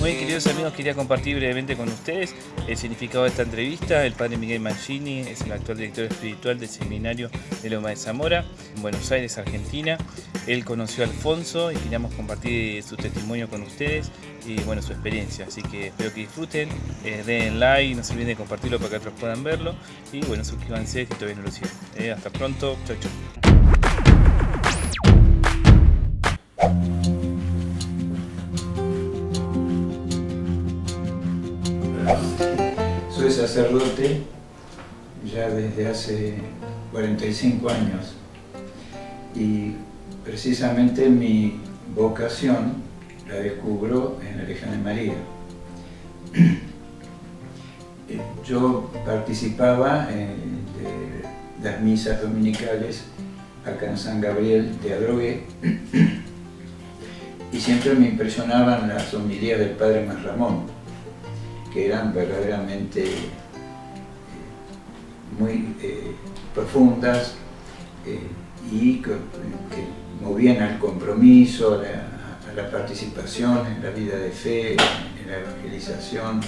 Muy queridos amigos, quería compartir brevemente con ustedes el significado de esta entrevista. El padre Miguel Mancini es el actual director espiritual del seminario de Loma de Zamora, en Buenos Aires, Argentina. Él conoció a Alfonso y queríamos compartir su testimonio con ustedes y bueno, su experiencia. Así que espero que disfruten, den like, no se olviden de compartirlo para que otros puedan verlo y bueno, suscríbanse si todavía no lo hicieron. Hasta pronto, chau chau. Soy sacerdote ya desde hace 45 años y precisamente mi vocación la descubro en la Legión de María. Yo participaba de las misas dominicales acá en San Gabriel de Adrogué y siempre me impresionaban las homilías del padre Masramón, que eran verdaderamente muy profundas y que movían al compromiso, a la participación en la vida de fe, en la evangelización,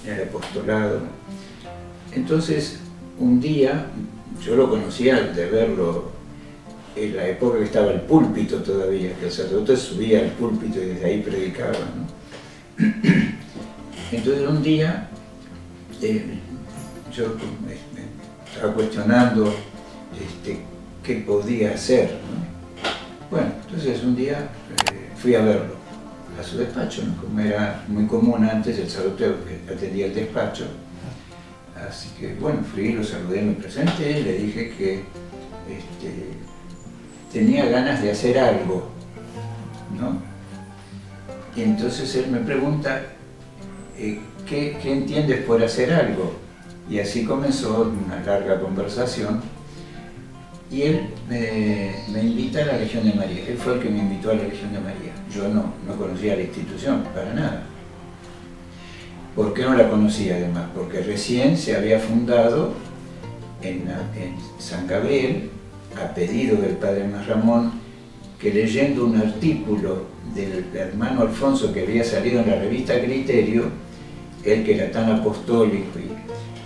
en el apostolado. Entonces, un día, yo lo conocía de verlo en la época que estaba el púlpito todavía, que el sacerdote subía al púlpito y desde ahí predicaba, ¿no? Entonces un día yo me estaba cuestionando qué podía hacer, ¿no? Bueno, entonces un día fui a verlo a su despacho, ¿no? Como era muy común antes, el sacerdote atendía el despacho. Así que bueno, fui, lo saludé, me presenté, le dije que tenía ganas de hacer algo, ¿no? Y entonces él me pregunta, ¿qué entiendes por hacer algo? Y así comenzó una larga conversación y él me invita a la Legión de María. Él fue el que me invitó a la Legión de María. Yo no conocía la institución, para nada. ¿Por qué no la conocía además? Porque recién se había fundado en San Gabriel, a pedido del padre Masramón, que leyendo un artículo del hermano Alfonso que había salido en la revista Criterio, él que era tan apostólico y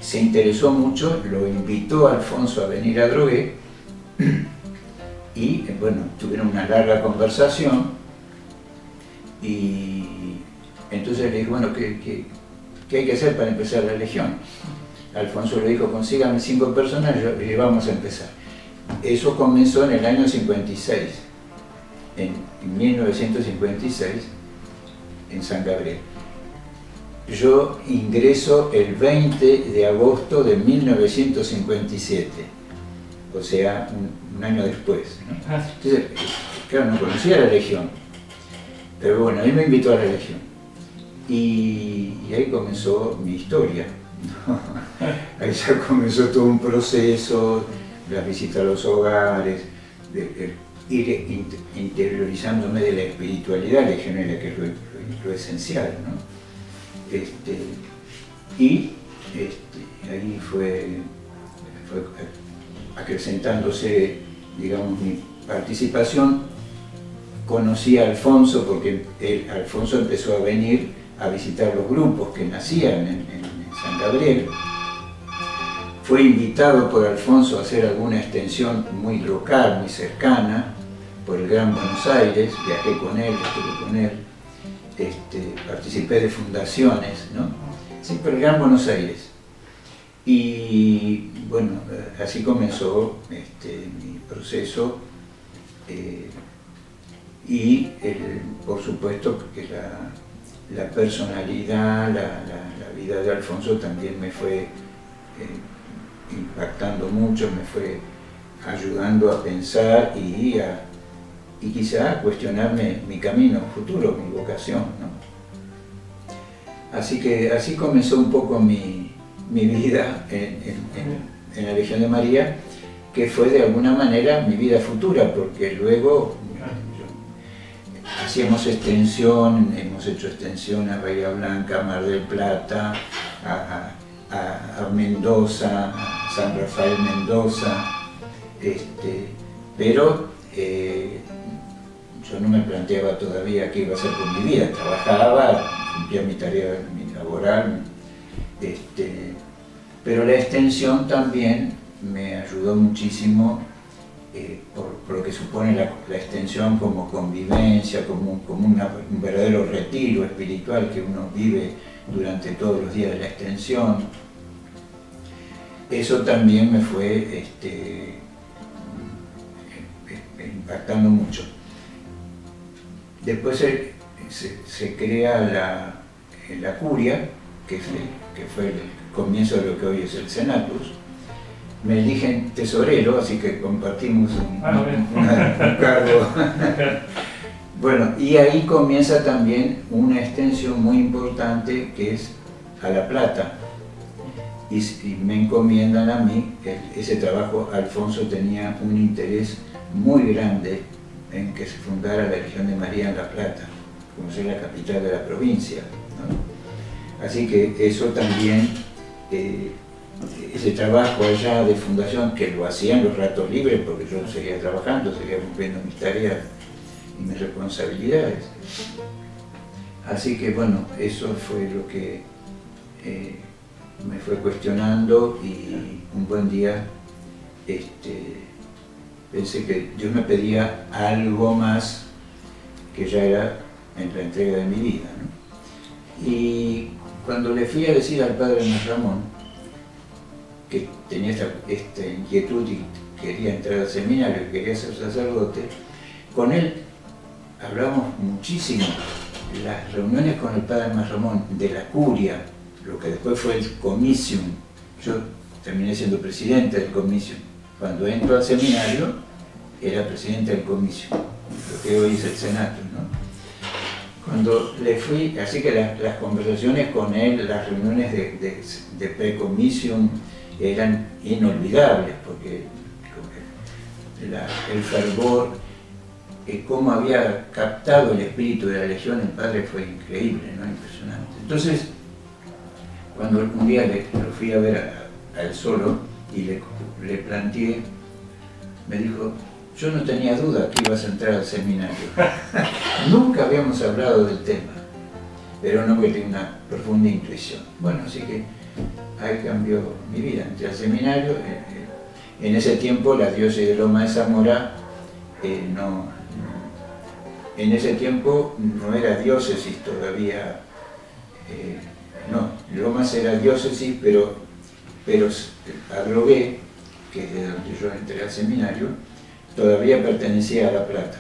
se interesó mucho, lo invitó a Alfonso a venir a Adrogué y bueno, tuvieron una larga conversación y entonces le dije, bueno, ¿qué hay que hacer para empezar la Legión? Alfonso le dijo, consígame 5 personas y vamos a empezar. Eso comenzó en el año 56, en 1956, en San Gabriel. Yo ingreso el 20 de agosto de 1957, o sea, un año después, ¿no? Entonces, claro, no conocía la Legión, pero bueno, él me invitó a la Legión. Y ahí comenzó mi historia, ¿no? Ahí ya comenzó todo un proceso, las visitas a los hogares, de ir interiorizándome de la espiritualidad legionera, que es lo esencial, ¿no? Ahí fue acrecentándose, digamos, mi participación. Conocí a Alfonso porque Alfonso empezó a venir a visitar los grupos que nacían en San Gabriel. Fue invitado por Alfonso a hacer alguna extensión muy local, muy cercana, por el Gran Buenos Aires. Viajé con él, estuve con él. Participé de fundaciones, ¿no? Sí, por el Gran Buenos Aires. Y bueno, así comenzó mi proceso por supuesto que la personalidad, la vida de Alfonso también me fue impactando mucho, me fue ayudando a pensar y quizá a cuestionarme mi camino futuro, mi vocación, ¿no? Así que así comenzó un poco mi vida en la Legión de María, que fue de alguna manera mi vida futura, porque luego hacíamos extensión, hemos hecho extensión a Bahía Blanca, a Mar del Plata, a Mendoza, a San Rafael Mendoza, pero yo no me planteaba todavía qué iba a hacer con mi vida. Trabajaba, cumplía mi tarea mi laboral, pero la extensión también me ayudó muchísimo por lo que supone la extensión como convivencia, como un verdadero retiro espiritual que uno vive durante todos los días de la extensión. Eso también me fue impactando mucho. Después se crea la curia, que fue el comienzo de lo que hoy es el Senatus. Me eligen tesorero, así que compartimos un cargo. Bueno, y ahí comienza también una extensión muy importante que es a La Plata. Y me encomiendan a mí ese trabajo. Alfonso tenía un interés muy grande en que se fundara la Legión de María en La Plata, como ser la capital de la provincia, ¿no? Así que eso también, ese trabajo allá de fundación, que lo hacía en los ratos libres, porque yo seguía trabajando, seguía cumpliendo mis tareas y mis responsabilidades. Así que bueno, eso fue lo que me fue cuestionando, y un buen día pensé que Dios me pedía algo más, que ya era en la entrega de mi vida, ¿no? Y cuando le fui a decir al padre Ramón que tenía esta inquietud y quería entrar al seminario, quería ser sacerdote, con él hablamos muchísimo. Las reuniones con el padre Ramón de la curia, lo que después fue el comisium, yo terminé siendo presidente del comisium. Cuando entro al seminario era presidente del comisium, lo que hoy es el Senatus, ¿no? Cuando le fui, así que las conversaciones con él, las reuniones de pre-comisium eran inolvidables, porque el fervor, cómo había captado el espíritu de la Legión el padre fue increíble, ¿no? Impresionante. Entonces, cuando un día lo fui a ver a él solo y le planteé, me dijo: yo no tenía duda que ibas a entrar al seminario. Nunca habíamos hablado del tema, pero no, que tenía una profunda intuición. Bueno, así que ahí cambió mi vida. Entré al seminario. En ese tiempo la diócesis de Loma de Zamora en ese tiempo no era diócesis todavía. No, Lomas era diócesis, pero Adrogué, que es de donde yo entré al seminario, todavía pertenecía a La Plata.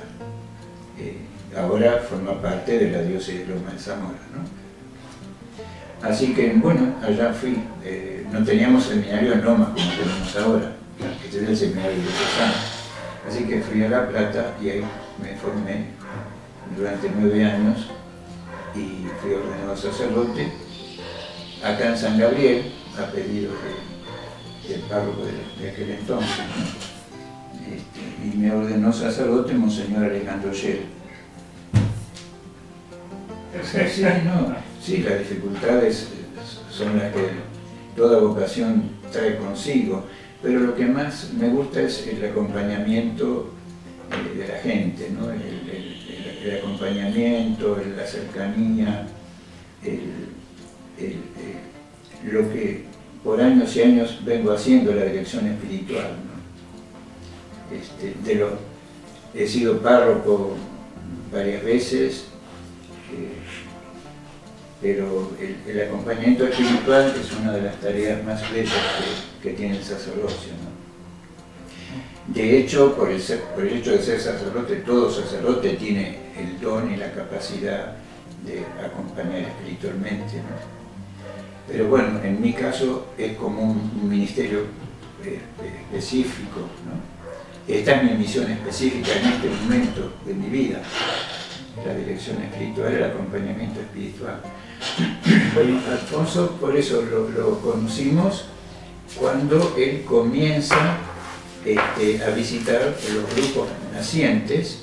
Ahora forma parte de la diócesis de Loma de Zamora, ¿no? Así que, bueno, allá fui. No teníamos seminario en Lomas como tenemos ahora, que tenía el seminario de Lozano. Así que fui a La Plata y ahí me formé durante 9 años y fui ordenado sacerdote acá en San Gabriel, a pedido del párroco de aquel entonces, ¿no? Y me ordenó sacerdote Monseñor Alejandro Shell. Sí, no, sí, las dificultades son las que toda vocación trae consigo, pero lo que más me gusta es el acompañamiento de la gente, ¿no? El acompañamiento, la cercanía, lo que por años y años vengo haciendo, la dirección espiritual, ¿no? He sido párroco varias veces, pero el acompañamiento espiritual es una de las tareas más bellas que tiene el sacerdocio, ¿no? De hecho, por el hecho de ser sacerdote, todo sacerdote tiene el don y la capacidad de acompañar espiritualmente, ¿no? Pero bueno, en mi caso es como un ministerio específico, ¿no? Esta es mi misión específica en este momento de mi vida, la dirección espiritual, el acompañamiento espiritual. Y Alfonso, por eso lo conocimos cuando él comienza a visitar los grupos nacientes,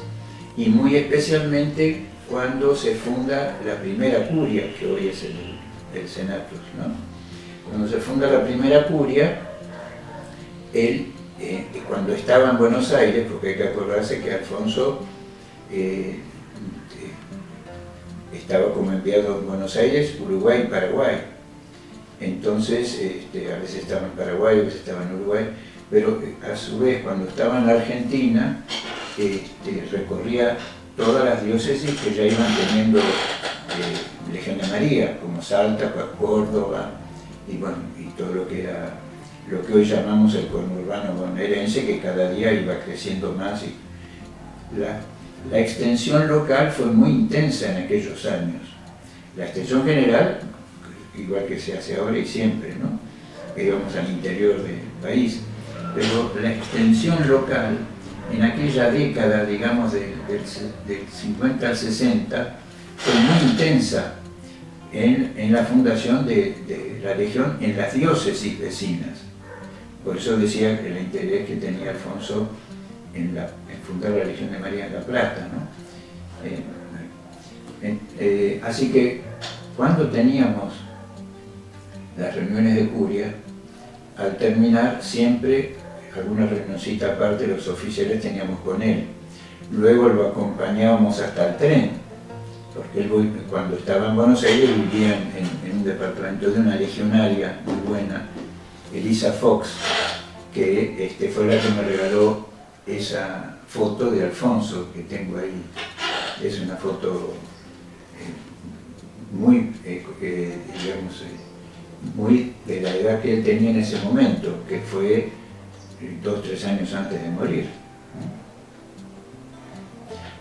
y muy especialmente cuando se funda la primera curia, que hoy es el Senatus, ¿no? Cuando se funda la primera curia, él, cuando estaba en Buenos Aires, porque hay que acordarse que Alfonso estaba como enviado en Buenos Aires, Uruguay y Paraguay. Entonces, a veces estaba en Paraguay, a veces estaba en Uruguay, pero a su vez, cuando estaba en la Argentina, recorría todas las diócesis que ya iban teniendo Legión de María, como Salta, Córdoba, y bueno, y todo lo que era, lo que hoy llamamos el conurbano bonaerense, que cada día iba creciendo más. Y la extensión local fue muy intensa en aquellos años. La extensión general, igual que se hace ahora y siempre, ¿no? Que íbamos al interior del país, pero la extensión local, en aquella década, digamos, del 50 al 60, fue muy intensa en la fundación de la Legión en las diócesis vecinas. Por eso decía que el interés que tenía Alfonso en fundar la Legión de María en La Plata, ¿no? Así que cuando teníamos las reuniones de curia, al terminar siempre alguna reunioncita aparte los oficiales teníamos con él. Luego lo acompañábamos hasta el tren, porque él cuando estaba en Buenos Aires vivía en un departamento de una legionaria muy buena, Elisa Fox, que fue la que me regaló esa foto de Alfonso que tengo ahí. Es una foto muy, digamos, muy de la edad que él tenía en ese momento, que fue 2 o 3 años antes de morir.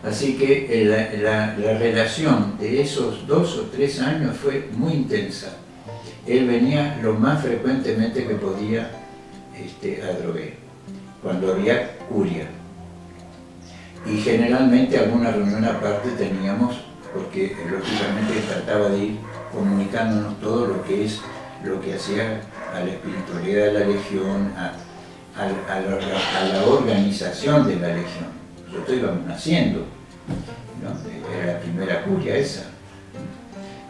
Así que la relación de esos 2 o 3 años fue muy intensa. Él venía lo más frecuentemente que podía a Adrogué, cuando había curia. Y generalmente alguna reunión aparte teníamos, porque lógicamente trataba de ir comunicándonos todo lo que hacía a la espiritualidad de la Legión, a la organización de la Legión. Nosotros íbamos naciendo, ¿no? Era la primera curia esa.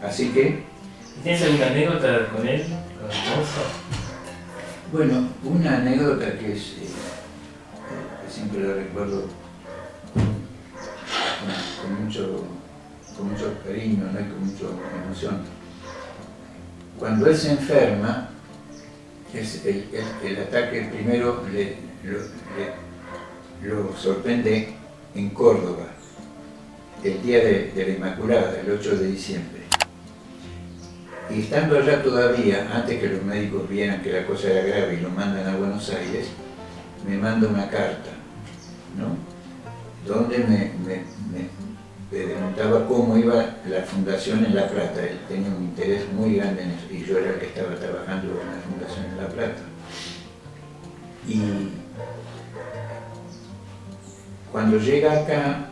Así que... ¿Tienes alguna anécdota con él, con Alfonso? Bueno, una anécdota que siempre la recuerdo con mucho cariño, ¿no? Y con mucha emoción. Cuando él se enferma, el ataque primero lo sorprende en Córdoba, el día de la Inmaculada, el 8 de diciembre. Y estando allá todavía, antes que los médicos vieran que la cosa era grave y lo mandan a Buenos Aires, me manda una carta, ¿no? Donde me preguntaba cómo iba la fundación en La Plata. Él tenía un interés muy grande en eso, y yo era el que estaba trabajando en la fundación en La Plata. Y cuando llega acá,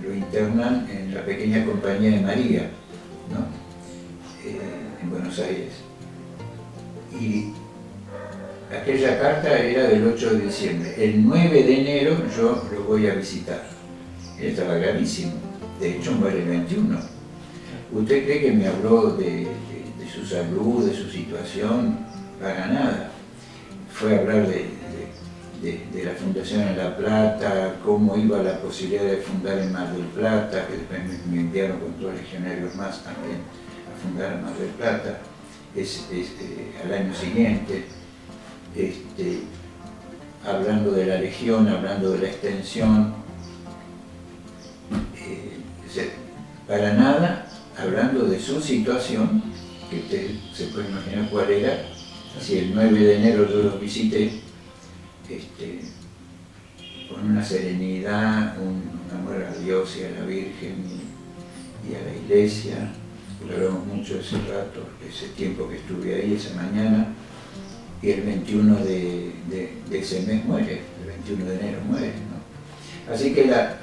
lo internan en la pequeña compañía de María, ¿no? En Buenos Aires. Y aquella carta era del 8 de diciembre. El 9 de enero yo lo voy a visitar. Él estaba gravísimo. De hecho, muere el 21. ¿Usted cree que me habló de su salud, de su situación? Para nada. Fue a hablar de la fundación en La Plata, cómo iba la posibilidad de fundar en Mar del Plata, que después me enviaron con 2 legionarios más también a fundar en Mar del Plata, al año siguiente, hablando de la Legión, hablando de la extensión, para nada hablando de su situación, que usted se puede imaginar cuál era, si el 9 de enero yo los visité, con una serenidad, un amor a Dios y a la Virgen y a la Iglesia. Hablamos mucho ese rato, ese tiempo que estuve ahí, esa mañana, y el 21 de ese mes muere, el 21 de enero muere, ¿no? Así que la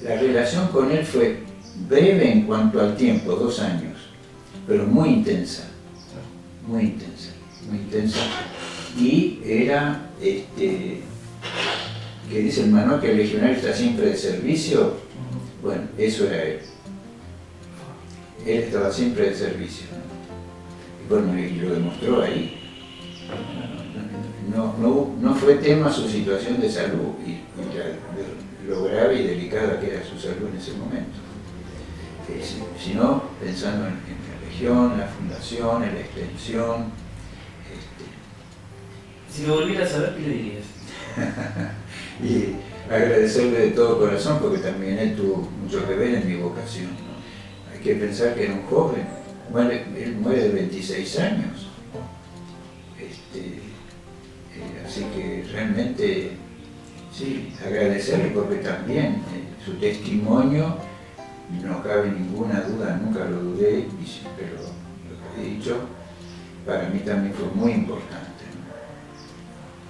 relación con él fue breve en cuanto al tiempo, 2 años, pero muy intensa, muy intensa, muy intensa. Y era, que dice el manual que el legionario está siempre de servicio. Bueno, eso era él. Él estaba siempre de servicio. Y bueno, y lo demostró ahí. No fue tema su situación de salud y lo grave y delicada que era su salud en ese momento. Sino pensando en la región, la fundación, en la extensión. Si lo volvieras a ver, ¿qué le dirías? Y agradecerle de todo corazón, porque también él tuvo mucho que ver en mi vocación, ¿no? Hay que pensar que era un joven, él muere de 26 años. Así que realmente, sí, agradecerle porque también su testimonio, no cabe ninguna duda, nunca lo dudé y siempre lo he dicho, para mí también fue muy importante,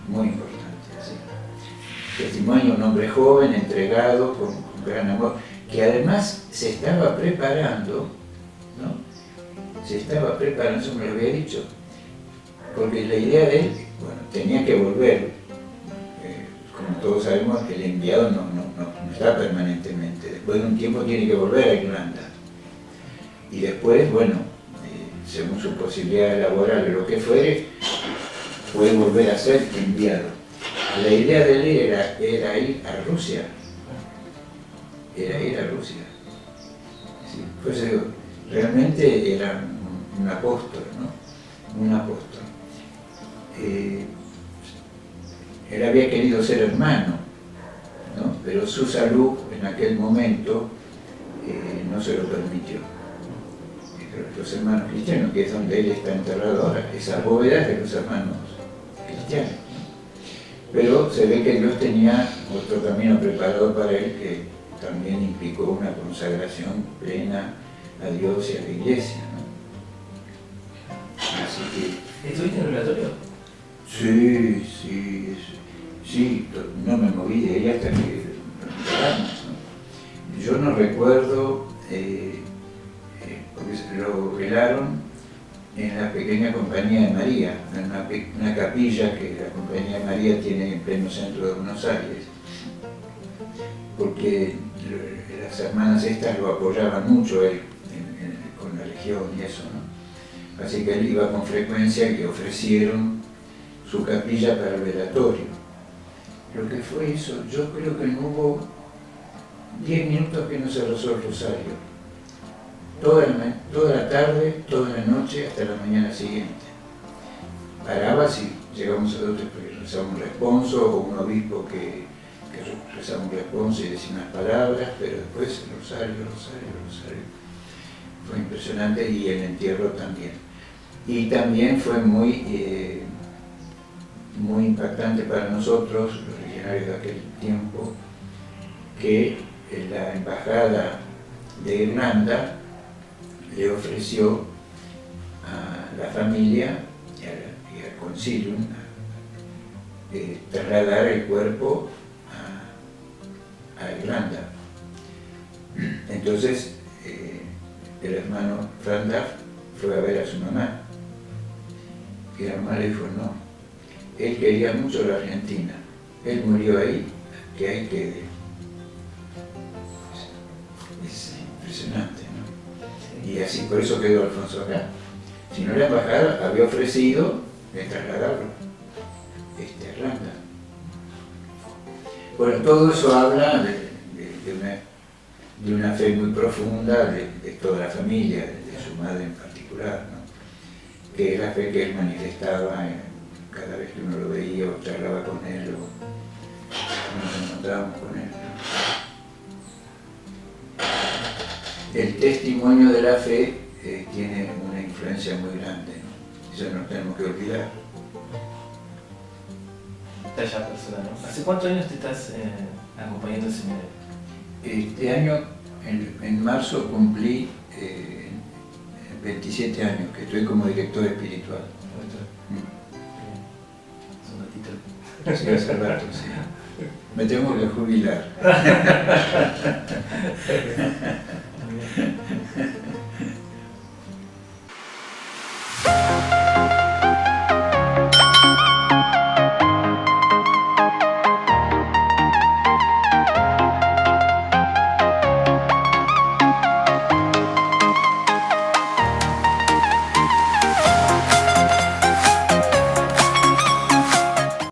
¿no? Muy importante, sí. Testimonio, un hombre joven, entregado, con gran amor, que además se estaba preparando, ¿no? Se estaba preparando, eso me lo había dicho, porque la idea de él, bueno, tenía que volver, como todos sabemos, el enviado no está permanentemente, después de un tiempo tiene que volver a Irlanda, y después, bueno, según su posibilidad laboral o lo que fuere, puede volver a ser enviado. La idea de él era ir a Rusia, Sí, pues realmente era un apóstol, ¿no? Un apóstol. Él había querido ser hermano, ¿no? Pero su salud en aquel momento no se lo permitió. Los hermanos cristianos, que es donde él está enterrado ahora, esa bóveda es de los hermanos cristianos, ¿no? Pero se ve que Dios tenía otro camino preparado para él que también implicó una consagración plena a Dios y a la Iglesia, ¿no? Así que... ¿Estuviste en el oratorio? Sí, no me moví de ella hasta que lo enterramos, ¿no? Yo no recuerdo, porque lo velaron en la pequeña Compañía de María, en una capilla que la Compañía de María tiene en pleno centro de Buenos Aires, porque las hermanas estas lo apoyaban mucho él con la Legión y eso, ¿no? Así que él iba con frecuencia y ofrecieron su capilla para el velatorio. Lo que fue eso, yo creo que no hubo 10 minutos que no se rezó el rosario. Toda la tarde, toda la noche, hasta la mañana siguiente. Paraba si llegamos a otros porque rezaba un responso, o un obispo que rezaba un responso y decía unas palabras, pero después el rosario. Fue impresionante, y el entierro también. Y también fue muy impactante para nosotros, los legionarios de aquel tiempo, que la embajada de Irlanda le ofreció a la familia y al concilium trasladar el cuerpo a Irlanda. Entonces el hermano Randolph fue a ver a su mamá, y la mamá le dijo no. Él quería mucho la Argentina, él murió ahí, que ahí quede. Es impresionante, ¿no? Y así, por eso quedó Alfonso acá. Si no, la embajada había ofrecido de trasladarlo a Irlanda. Bueno, todo eso habla de una fe muy profunda de toda la familia, de su madre en particular, ¿no? Que es la fe que él manifestaba cada vez que uno lo veía o charlaba con él o nos encontrábamos con él. El testimonio de la fe tiene una influencia muy grande, ¿no? Eso no tenemos que olvidar. Talla personal, ¿no? ¿Hace cuántos años te estás acompañando al seminario? Este año, en marzo, cumplí 27 años que estoy como director espiritual. Sí, hace rato, sí. Me tengo que jubilar.